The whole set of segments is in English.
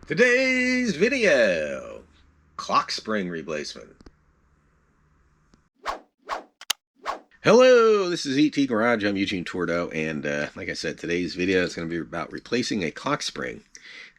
Today's video, clock spring replacement. Hello, this is ET Garage. I'm Eugene Tordo, and like I said, today's video is going to be about replacing a clock spring.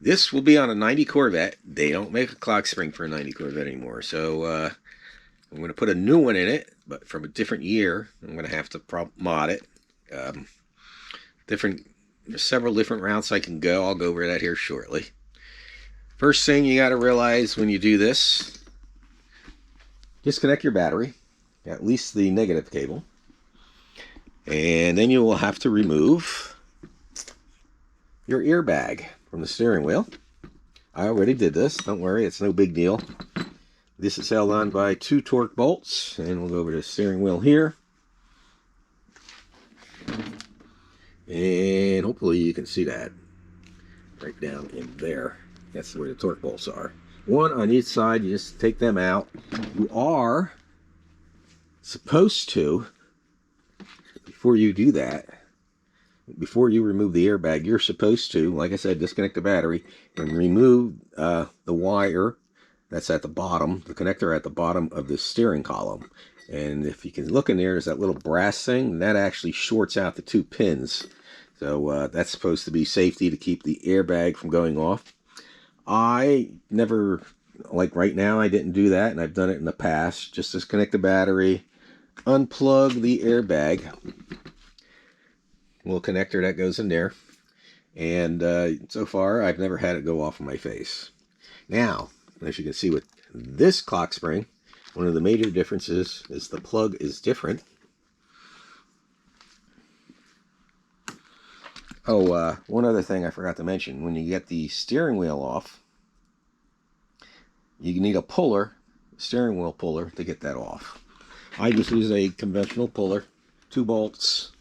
This will be on a 90 Corvette. They don't make a clock spring for a 90 Corvette anymore, so I'm going to put a new one in it, but from a different year. I'm going to have to mod it. There's several different routes I can go. I'll go over that here shortly. First thing you got to realize when you do this, disconnect your battery, at least the negative cable, and then you will have to remove your airbag from the steering wheel. I already did this, don't worry, it's no big deal. This is held on by 2 torque bolts, and we'll go over to the steering wheel here. And hopefully you can see that right down in there. That's where the torque bolts are. One on each side, you just take them out. You are supposed to, before you do that, before you remove the airbag, you're supposed to, like I said, disconnect the battery and remove the wire that's at the bottom, the connector at the bottom of the steering column. And if you can look in there, there's that little brass thing, that actually shorts out the 2 pins. So that's supposed to be safety to keep the airbag from going off. I never, like right now, I didn't do that, and I've done it in the past. Just disconnect the battery, unplug the airbag, little connector that goes in there, and so far I've never had it go off in my face. Now, as you can see with this clock spring, one of the major differences is the plug is different. Oh, one other thing I forgot to mention. When you get the steering wheel off, you need a puller, steering wheel puller, to get that off. I just use a conventional puller, 2 bolts.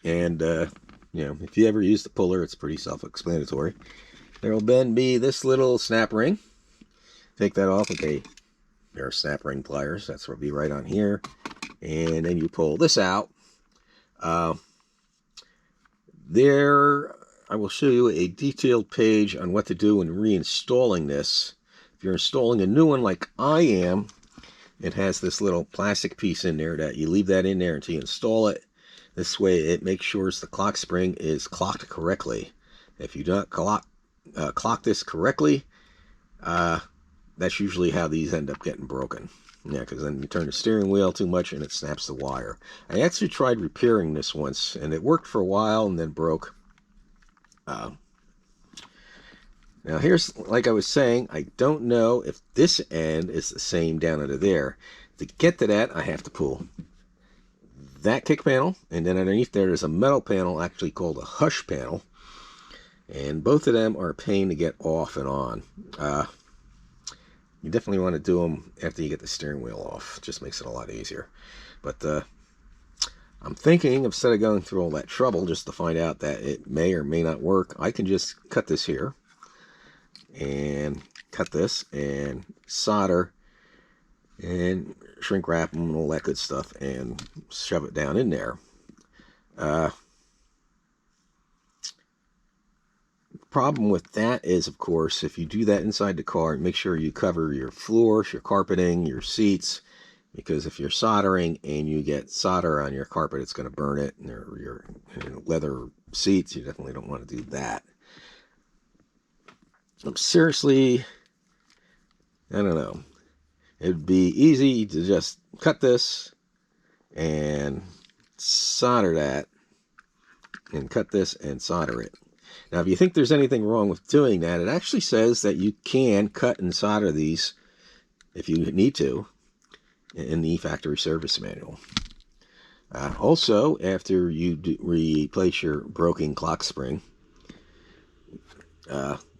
And, you know, if you ever use the puller, it's pretty self-explanatory. There will then be this little snap ring. Take that off with a pair of snap ring pliers. That's what will be right on here. And then you pull this out. There, I will show you a detailed page on what to do when reinstalling this. If you're installing a new one like I am, it has this little plastic piece in there that you leave that in there until you install it. This way it makes sure the clock spring is clocked correctly. If you don't clock this correctly, that's usually how these end up getting broken. Yeah, because then you turn the steering wheel too much and it snaps the wire. I actually tried repairing this once, and it worked for a while and then broke. Now here's, like I was saying, I don't know if this end is the same down under there. To get to that, I have to pull that kick panel, and then underneath there's a metal panel actually called a hush panel. And both of them are a pain to get off and on. You definitely want to do them after you get the steering wheel off. It just makes it a lot easier. But I'm thinking, instead of going through all that trouble just to find out that it may or may not work, I can just cut this here and cut this and solder and shrink wrap them and all that good stuff and shove it down in there. Problem with that is, of course, if you do that inside the car, make sure you cover your floors, your carpeting, your seats, because if you're soldering and you get solder on your carpet, it's going to burn it, and your leather seats, you definitely don't want to do that. Seriously, I don't know. It'd be easy to just cut this and solder that, and cut this and solder it. Now, if you think there's anything wrong with doing that, it actually says that you can cut and solder these if you need to in the factory service manual. Also, after you replace your broken clock spring,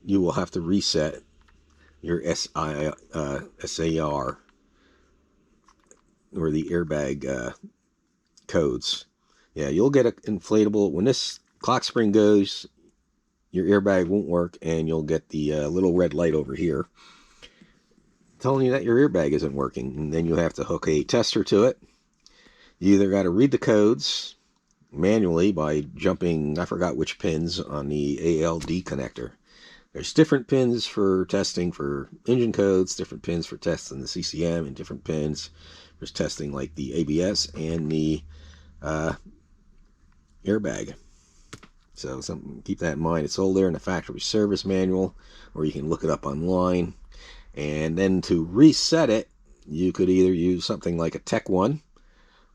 you will have to reset your SAR, or the airbag codes. Yeah, you'll get an inflatable. When this clock spring goes, your airbag won't work, and you'll get the little red light over here telling you that your airbag isn't working. And then you have to hook a tester to it. You either got to read the codes manually by jumping, I forgot which pins, on the ALD connector. There's different pins for testing for engine codes, different pins for testing the CCM, and different pins for testing like the ABS and the airbag. So keep that in mind. It's all there in the factory service manual, or you can look it up online. And then to reset it, you could either use something like a Tech 1,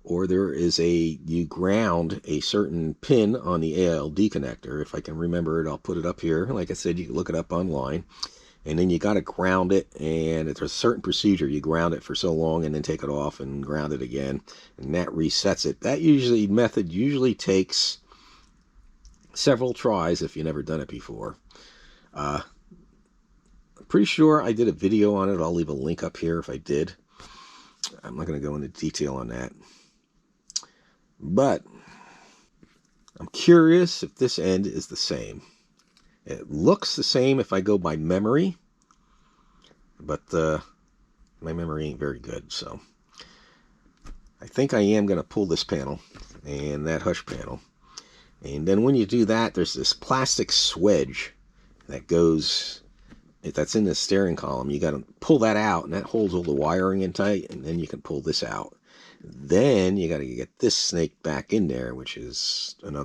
or you ground a certain pin on the ALD connector. If I can remember it, I'll put it up here. Like I said, you can look it up online. And then you got to ground it, and it's a certain procedure. You ground it for so long and then take it off and ground it again, and that resets it. That method usually takes several tries if you've never done it before. I'm pretty sure I did a video on it. I'll leave a link up here if I did. I'm not going to go into detail on that. But I'm curious if this end is the same. It looks the same if I go by memory, but my memory ain't very good, so I think I am going to pull this panel and that hush panel. And then when you do that, there's this plastic swedge that's in the steering column. You got to pull that out, and that holds all the wiring in tight, and then you can pull this out. Then you got to get this snake back in there, which is that's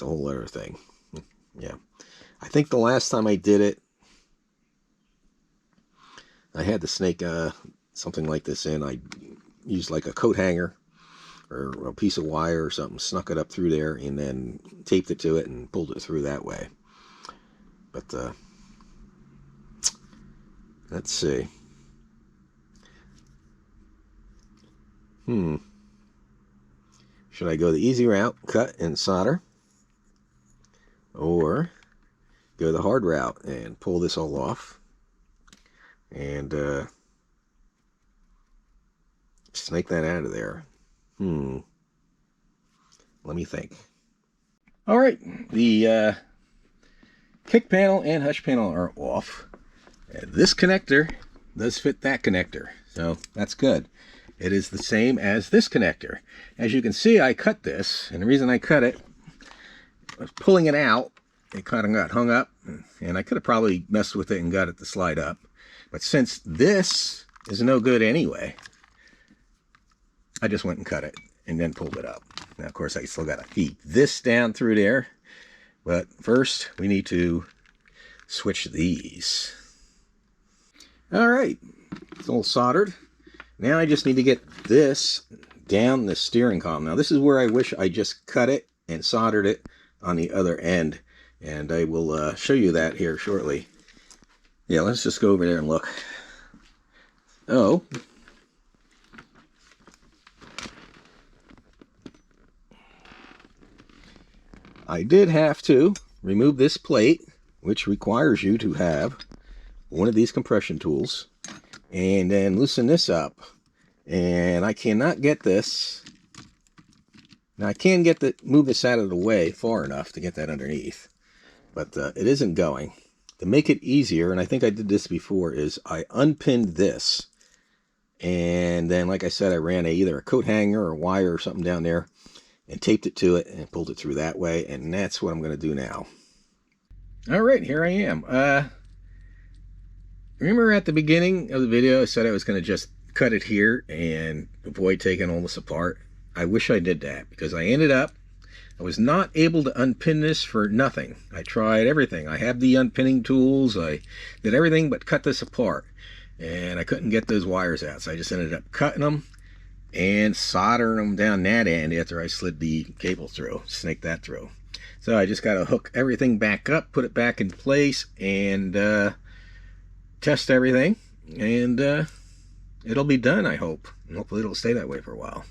a whole other thing. Yeah. I think the last time I did it, I had the snake something like this in. I used like a coat hanger or a piece of wire or something, snuck it up through there, and then taped it to it and pulled it through that way. But let's see. Should I go the easy route, cut and solder, or go the hard route and pull this all off and snake that out of there? Let me think. All right, the kick panel and hush panel are off. This connector does fit that connector, so that's good. It is the same as this connector. As you can see, I cut this, and the reason I cut it, I was pulling it out, it kind of got hung up, and I could have probably messed with it and got it to slide up. But since this is no good anyway, I just went and cut it and then pulled it up. Now, of course, I still got to feed this down through there, but first we need to switch these. All right, it's all soldered. Now I just need to get this down the steering column. Now this is where I wish I just cut it and soldered it on the other end, and I will show you that here shortly. Yeah, let's just go over there and look. Oh, I did have to remove this plate, which requires you to have one of these compression tools, and then loosen this up. And I cannot get this. Now I can move this out of the way far enough to get that underneath, but it isn't going. To make it easier, and I think I did this before, is I unpinned this, and then, like I said, I ran either a coat hanger or wire or something down there and taped it to it and pulled it through that way, and that's what I'm going to do now. All right, here I am. Remember at the beginning of the video I said I was going to just cut it here and avoid taking all this apart? I wish I did that, because I was not able to unpin this for nothing. I tried everything. I have the unpinning tools. I did everything but cut this apart, and I couldn't get those wires out, so I just ended up cutting them and soldering them down that end after I slid the cable through, snaked that through. So I just got to hook everything back up, put it back in place, and test everything, and it'll be done, I hope. And hopefully it'll stay that way for a while.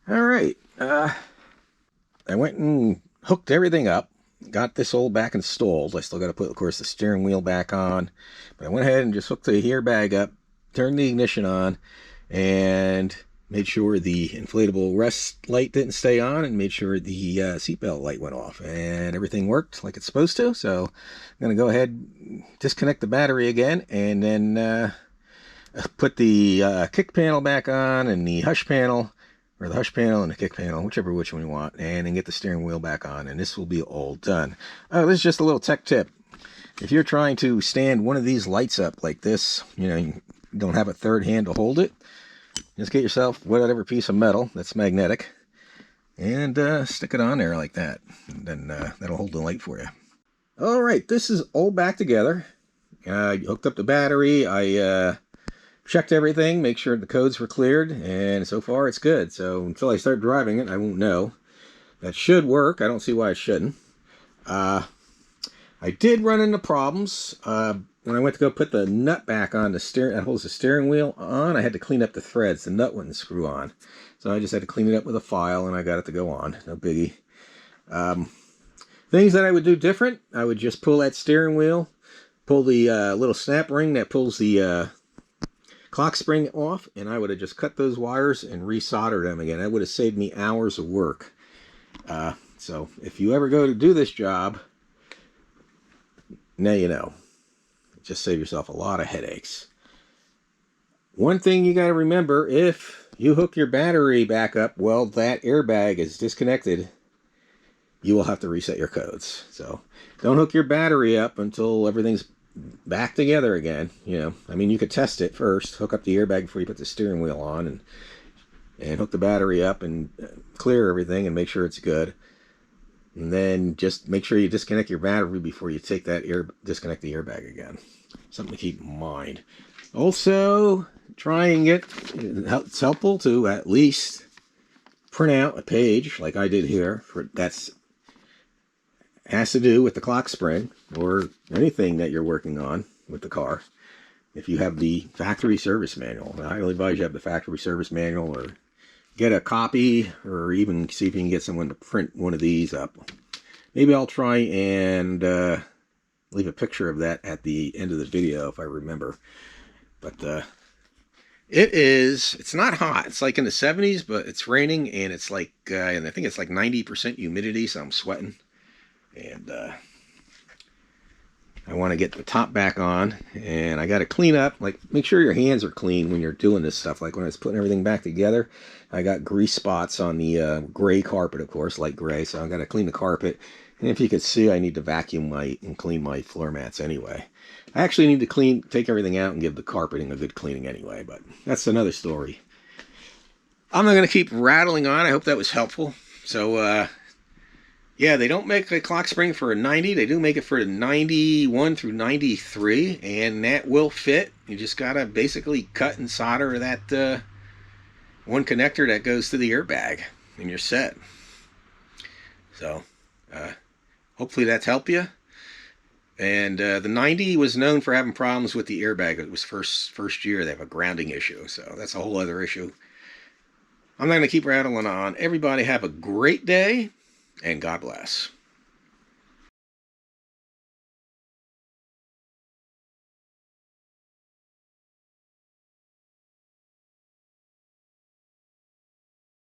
All right. I went and hooked everything up, got this all back installed. I still got to put, of course, the steering wheel back on. But I went ahead and just hooked the airbag up, turned the ignition on, and made sure the inflatable rest light didn't stay on, and made sure the seatbelt light went off. And everything worked like it's supposed to. So I'm going to go ahead, disconnect the battery again, and then put the kick panel back on and the hush panel, or the hush panel and the kick panel, whichever which one you want, and then get the steering wheel back on, and this will be all done. Oh, this is just a little tech tip. If you're trying to stand one of these lights up like this, you don't have a third hand to hold it, just get yourself whatever piece of metal that's magnetic and stick it on there like that. And then that'll hold the light for you. All right, this is all back together. I hooked up the battery. I checked everything, make sure the codes were cleared, and so far it's good. So until I start driving it, I won't know. That should work. I don't see why it shouldn't. I did run into problems when I went to go put the nut back on the steering that holds the steering wheel on. I had to clean up the threads. The nut wouldn't screw on, so I just had to clean it up with a file, and I got it to go on. No biggie. Things that I would do different: I would just pull that steering wheel, pull the little snap ring that pulls the clock spring off, and I would have just cut those wires and resolder them again. That would have saved me hours of work. So if you ever go to do this job, now you know. Just save yourself a lot of headaches. One thing you got to remember, if you hook your battery back up, well, that airbag is disconnected, you will have to reset your codes. So don't hook your battery up until everything's back together again. I mean, you could test it first, hook up the airbag before you put the steering wheel on, and hook the battery up and clear everything and make sure it's good. And then just make sure you disconnect your battery before you take that disconnect the airbag again. Something to keep in mind. Also, try and it's helpful to at least print out a page like I did here has to do with the clock spring or anything that you're working on with the car. If you have the factory service manual, I highly advise you have the factory service manual, or get a copy, or even see if you can get someone to print one of these up. Maybe I'll try and leave a picture of that at the end of the video if I remember. But it's not hot. It's like in the 70s, but it's raining, and it's like, and I think it's like 90% humidity, so I'm sweating. And I want to get the top back on, and I got to clean up, make sure your hands are clean when you're doing this stuff. Like when I was putting everything back together, I got grease spots on the gray carpet, of course, light gray, so I got to clean the carpet. And if you could see, I need to vacuum and clean my floor mats anyway. I actually need to take everything out and give the carpeting a good cleaning anyway, but that's another story. I'm not going to keep rattling on. I hope that was helpful. So, yeah, they don't make a clock spring for a 90. They do make it for a 91 through 93, and that will fit. You just got to basically cut and solder that one connector that goes to the airbag, and you're set. So, hopefully that's helped you. And the 90 was known for having problems with the airbag. It was first year. They have a grounding issue, so that's a whole other issue. I'm not going to keep rattling on. Everybody have a great day, and God bless.